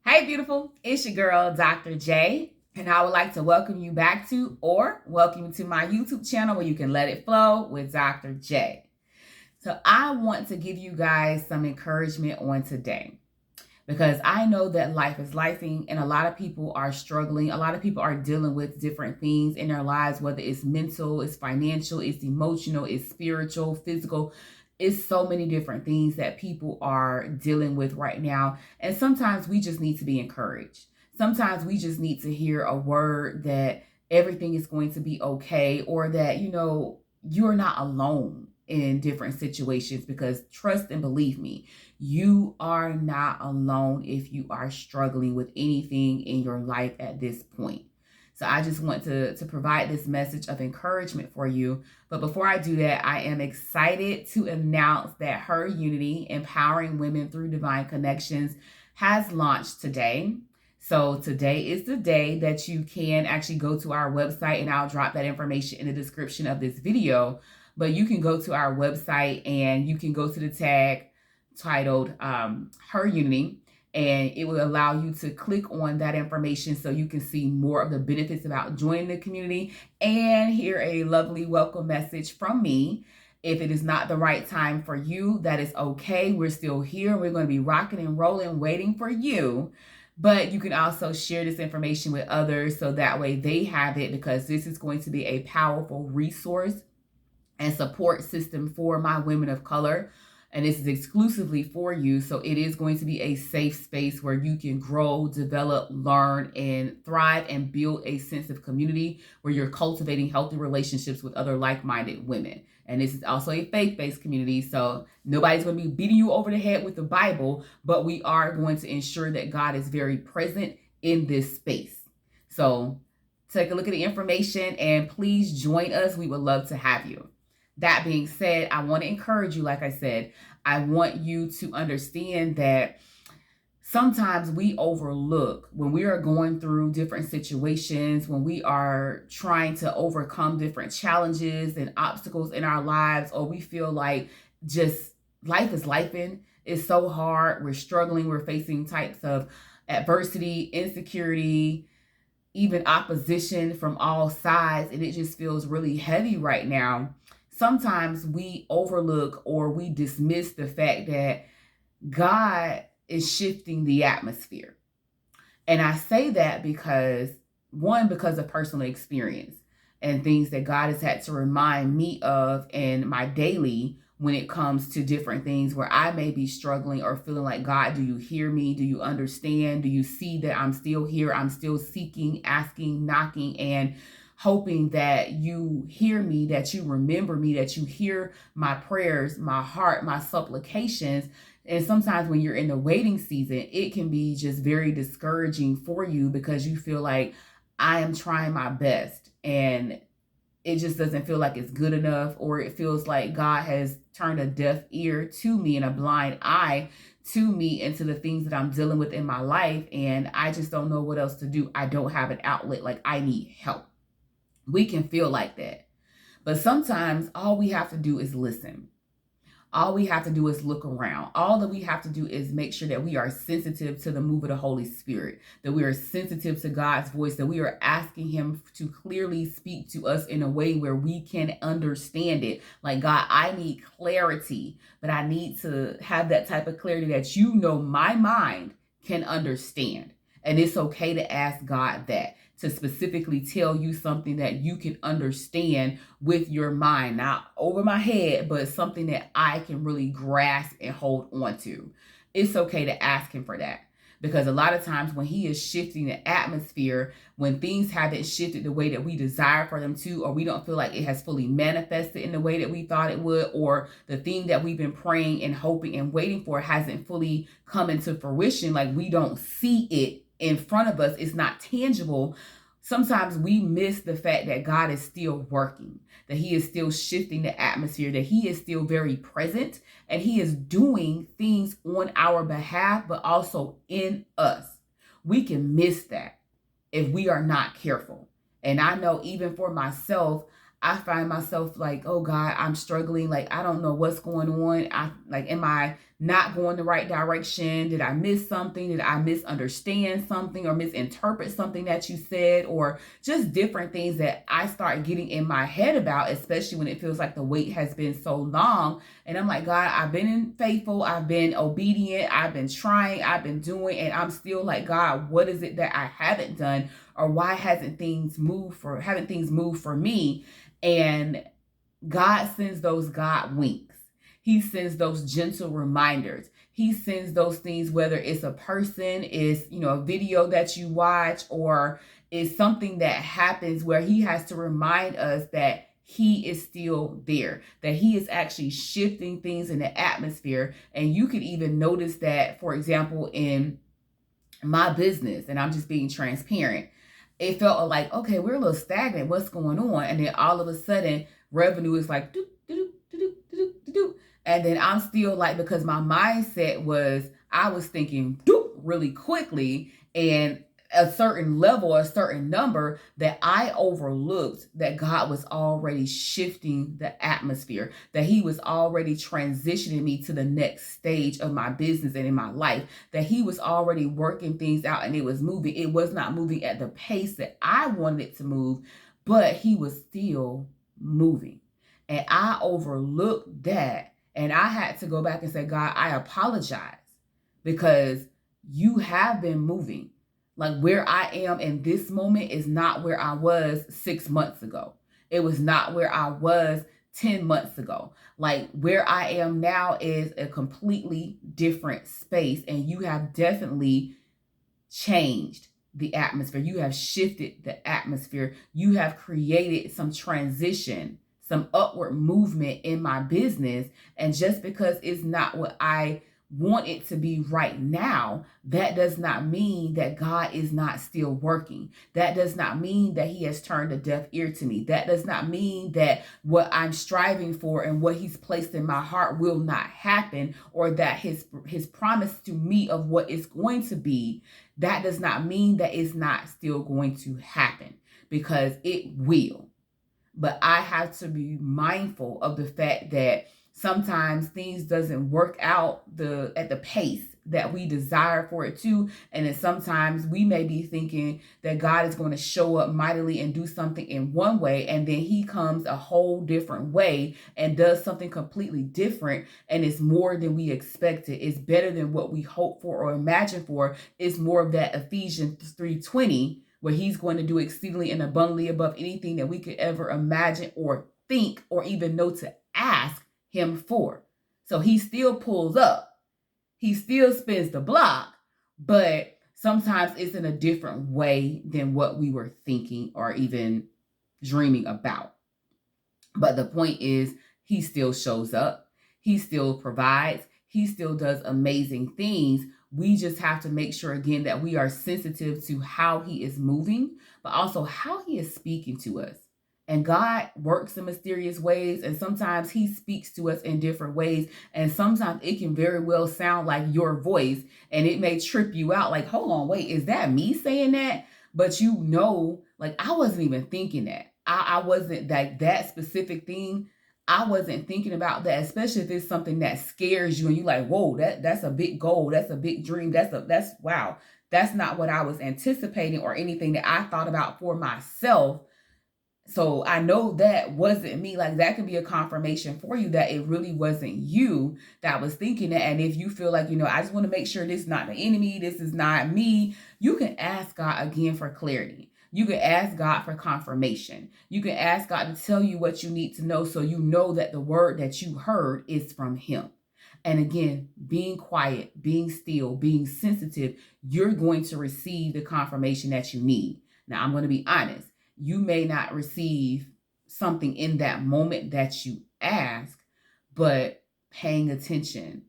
Hey, beautiful. It's your girl, Dr. J, and I would like to welcome you back to or welcome you to my YouTube channel where you can let it flow with Dr. J. So, I want to give you guys some encouragement on today because I know that life is lifing and a lot of people are struggling. A lot of people are dealing with different things in their lives, whether it's mental, it's financial, it's emotional, it's spiritual, physical. It's so many different things that people are dealing with right now. And sometimes we just need to be encouraged. Sometimes we just need to hear a word that everything is going to be okay, or that, you're not alone in different situations, because trust and believe me, you are not alone if you are struggling with anything in your life at this point. So I just want to provide this message of encouragement for you. But before I do that, I am excited to announce that Her Unity, Empowering Women Through Divine Connections, has launched today. So today is the day that you can actually go to our website, and I'll drop that information in the description of this video. But you can go to our website and you can go to the tag titled Her Unity, and it will allow you to click on that information so you can see more of the benefits about joining the community and hear a lovely welcome message from me. If it is not the right time for you, that is okay. We're still here. We're going to be rocking and rolling, waiting for you. But you can also share this information with others so that way they have it, because this is going to be a powerful resource and support system for my women of color. And this is exclusively for you. So it is going to be a safe space where you can grow, develop, learn, and thrive and build a sense of community where you're cultivating healthy relationships with other like-minded women. And this is also a faith-based community. So nobody's going to be beating you over the head with the Bible, but we are going to ensure that God is very present in this space. So take a look at the information and please join us. We would love to have you. That being said, I want to encourage you. Like I said, I want you to understand that sometimes we overlook when we are going through different situations, when we are trying to overcome different challenges and obstacles in our lives, or we feel like just life is lifing. It's so hard. We're struggling. We're facing types of adversity, insecurity, even opposition from all sides, and it just feels really heavy right now. Sometimes we overlook or we dismiss the fact that God is shifting the atmosphere. And I say that because, one, because of personal experience and things that God has had to remind me of in my daily when it comes to different things where I may be struggling or feeling like, God, do you hear me? Do you understand? Do you see that I'm still here? I'm still seeking, asking, knocking, and hoping that you hear me, that you remember me, that you hear my prayers, my heart, my supplications. And sometimes when you're in the waiting season, it can be just very discouraging for you because you feel like, I am trying my best and it just doesn't feel like it's good enough, or it feels like God has turned a deaf ear to me and a blind eye to me into the things that I'm dealing with in my life, and I just don't know what else to do. I don't have an outlet, like I need help. We can feel like that. But sometimes all we have to do is listen. All we have to do is look around. All that we have to do is make sure that we are sensitive to the move of the Holy Spirit, that we are sensitive to God's voice, that we are asking Him to clearly speak to us in a way where we can understand it. Like, God, I need clarity, but I need to have that type of clarity that my mind can understand. And it's okay to ask God that, to specifically tell you something that you can understand with your mind, not over my head, but something that I can really grasp and hold on to. It's okay to ask Him for that, because a lot of times when He is shifting the atmosphere, when things haven't shifted the way that we desire for them to, or we don't feel like it has fully manifested in the way that we thought it would, or the thing that we've been praying and hoping and waiting for hasn't fully come into fruition, like we don't see it in front of us, it's not tangible. Sometimes we miss the fact that God is still working, that He is still shifting the atmosphere, that He is still very present, and He is doing things on our behalf, but also in us. We can miss that if we are not careful. And I know even for myself, I find myself like, oh God, I'm struggling. Like, I don't know what's going on. I like, am I not going the right direction? Did I miss something? Did I misunderstand something or misinterpret something that you said? Or just different things that I start getting in my head about, especially when it feels like the wait has been so long. And I'm like, God, I've been faithful. I've been obedient. I've been trying. I've been doing. And I'm still like, God, what is it that I haven't done? Or why haven't things moved for me? And God sends those God winks. He sends those gentle reminders. He sends those things, whether it's a person, is, a video that you watch, or it's something that happens where he has to remind us that he is still there, that he is actually shifting things in the atmosphere. And you could even notice that, for example, in my business, and I'm just being transparent, it felt like, okay, we're a little stagnant. What's going on? And then all of a sudden, revenue is like, doop, doop, doop, doop, doop, doop. And then I'm still like, because my mindset was, I was thinking doop really quickly, and a certain level, a certain number, that I overlooked that God was already shifting the atmosphere, that he was already transitioning me to the next stage of my business and in my life, that he was already working things out and it was moving. It was not moving at the pace that I wanted it to move, but he was still moving. And I overlooked that. And I had to go back and say, God, I apologize, because you have been moving. Like, where I am in this moment is not where I was 6 months ago. It was not where I was 10 months ago. Like, where I am now is a completely different space. And you have definitely changed the atmosphere. You have shifted the atmosphere. You have created some transition, some upward movement in my business. And just because it's not what I want it to be right now, that does not mean that God is not still working. That does not mean that he has turned a deaf ear to me. That does not mean that what I'm striving for and what he's placed in my heart will not happen, or that his promise to me of what it's going to be, that does not mean that it's not still going to happen, because it will. But I have to be mindful of the fact that sometimes things doesn't work out at the pace that we desire for it to. And then sometimes we may be thinking that God is going to show up mightily and do something in one way, and then he comes a whole different way and does something completely different, and it's more than we expected. It's better than what we hoped for or imagined for. It's more of that Ephesians 3:20, where he's going to do exceedingly and abundantly above anything that we could ever imagine or think or even know to ask him for. So he still pulls up. He still spins the block, but sometimes it's in a different way than what we were thinking or even dreaming about. But the point is, he still shows up. He still provides. He still does amazing things. We just have to make sure, again, that we are sensitive to how he is moving, but also how he is speaking to us. And God works in mysterious ways, and sometimes he speaks to us in different ways, and sometimes it can very well sound like your voice, and it may trip you out, like, hold on, wait, is that me saying that? But like, I wasn't even thinking that. I wasn't, like, that specific thing, I wasn't thinking about that, especially if it's something that scares you and you're like, whoa, that's a big goal, that's a big dream, that's wow. That's not what I was anticipating or anything that I thought about for myself. So I know that wasn't me. Like, that can be a confirmation for you that it really wasn't you that was thinking that. And if you feel like, I just want to make sure this is not the enemy, this is not me, you can ask God again for clarity. You can ask God for confirmation. You can ask God to tell you what you need to know, so you know that the word that you heard is from him. And again, being quiet, being still, being sensitive, you're going to receive the confirmation that you need. Now, I'm going to be honest. You may not receive something in that moment that you ask, but paying attention,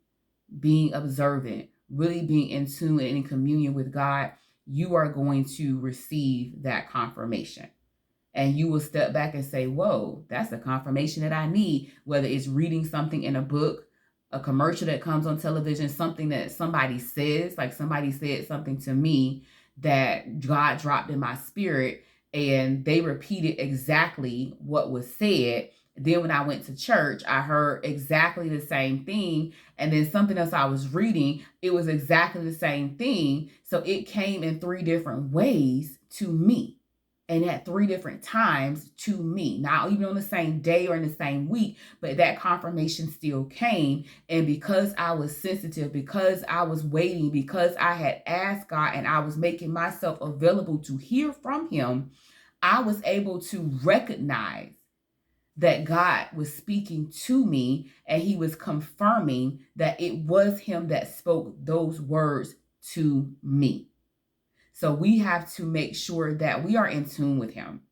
being observant, really being in tune and in communion with God, you are going to receive that confirmation. And you will step back and say, whoa, that's the confirmation that I need. Whether it's reading something in a book, a commercial that comes on television, something that somebody says, like somebody said something to me that God dropped in my spirit, and they repeated exactly what was said. Then when I went to church, I heard exactly the same thing. And then something else I was reading, it was exactly the same thing. So it came in 3 different ways to me and at 3 different times to me. Not even on the same day or in the same week, but that confirmation still came. And because I was sensitive, because I was waiting, because I had asked God and I was making myself available to hear from him, I was able to recognize that God was speaking to me and he was confirming that it was him that spoke those words to me. So we have to make sure that we are in tune with him,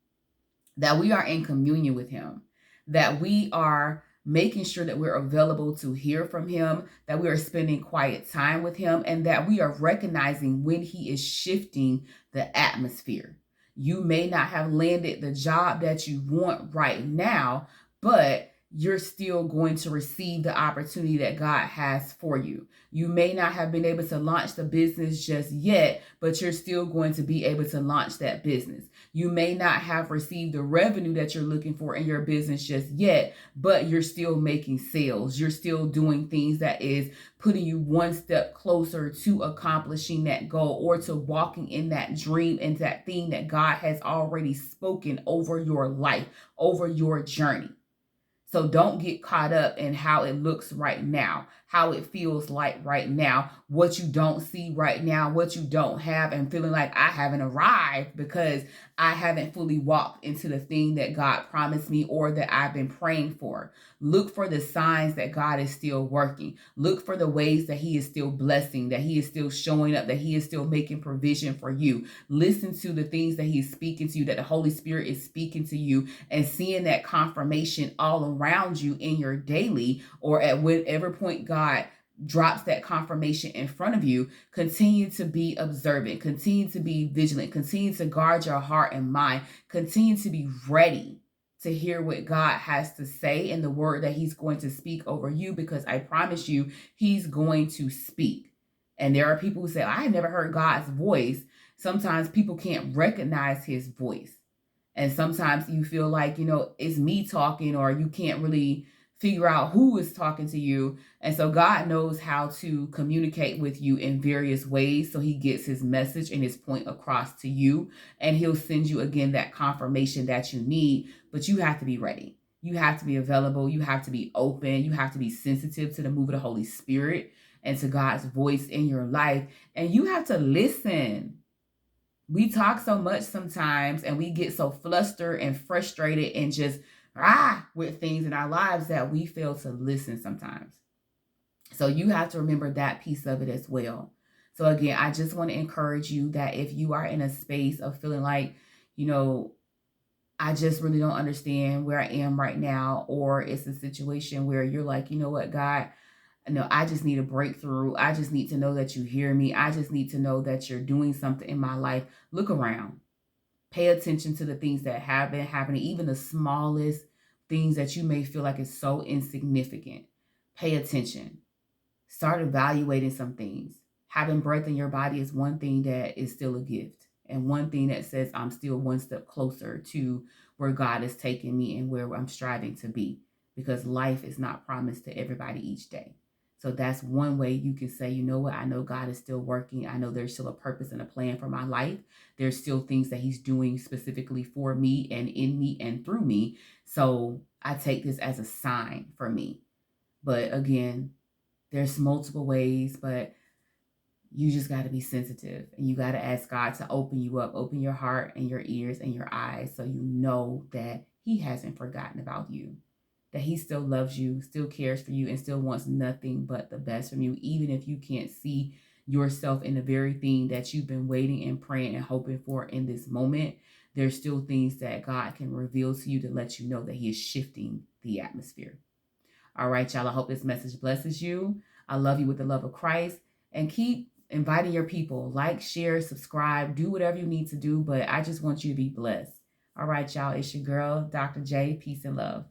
that we are in communion with him, that we are making sure that we're available to hear from him, that we are spending quiet time with him, and that we are recognizing when he is shifting the atmosphere. You may not have landed the job that you want right now, but you're still going to receive the opportunity that God has for you. You may not have been able to launch the business just yet, but you're still going to be able to launch that business. You may not have received the revenue that you're looking for in your business just yet, but you're still making sales. You're still doing things that is putting you one step closer to accomplishing that goal or to walking in that dream and that thing that God has already spoken over your life, over your journey. So don't get caught up in how it looks right now, how it feels like right now, what you don't see right now, what you don't have, and feeling like I haven't arrived because I haven't fully walked into the thing that God promised me or that I've been praying for. Look for the signs that God is still working. Look for the ways that he is still blessing, that he is still showing up, that he is still making provision for you. Listen to the things that he's speaking to you, that the Holy Spirit is speaking to you, and seeing that confirmation all around you in your daily or at whatever point God drops that confirmation in front of you. Continue to be observant, continue to be vigilant, continue to guard your heart and mind, continue to be ready to hear what God has to say and the word that he's going to speak over you, because I promise you, he's going to speak. And there are people who say, I have never heard God's voice. Sometimes people can't recognize his voice. And sometimes you feel like, it's me talking, or you can't really figure out who is talking to you. And so God knows how to communicate with you in various ways. So he gets his message and his point across to you, and he'll send you again that confirmation that you need, but you have to be ready. You have to be available. You have to be open. You have to be sensitive to the move of the Holy Spirit and to God's voice in your life. And you have to listen. We talk so much sometimes and we get so flustered and frustrated and just with things in our lives that we fail to listen sometimes. So you have to remember that piece of it as well. So again, I just want to encourage you that if you are in a space of feeling like, I just really don't understand where I am right now, or it's a situation where you're like, you know what, God, no, I just need a breakthrough. I just need to know that you hear me. I just need to know that you're doing something in my life. Look around. Pay attention to the things that have been happening, even the smallest things that you may feel like is so insignificant. Pay attention. Start evaluating some things. Having breath in your body is one thing that is still a gift, and one thing that says I'm still one step closer to where God is taking me and where I'm striving to be, because life is not promised to everybody each day. So that's one way you can say, you know what, I know God is still working. I know there's still a purpose and a plan for my life. There's still things that he's doing specifically for me and in me and through me. So I take this as a sign for me. But again, there's multiple ways, but you just got to be sensitive, and you got to ask God to open you up, open your heart and your ears and your eyes, so you know that he hasn't forgotten about you, that he still loves you, still cares for you, and still wants nothing but the best from you, even if you can't see yourself in the very thing that you've been waiting and praying and hoping for in this moment. There's still things that God can reveal to you to let you know that he is shifting the atmosphere. All right, y'all, I hope this message blesses you. I love you with the love of Christ, and keep inviting your people. Like, share, subscribe, do whatever you need to do, but I just want you to be blessed. All right, y'all, it's your girl, Dr. J. Peace and love.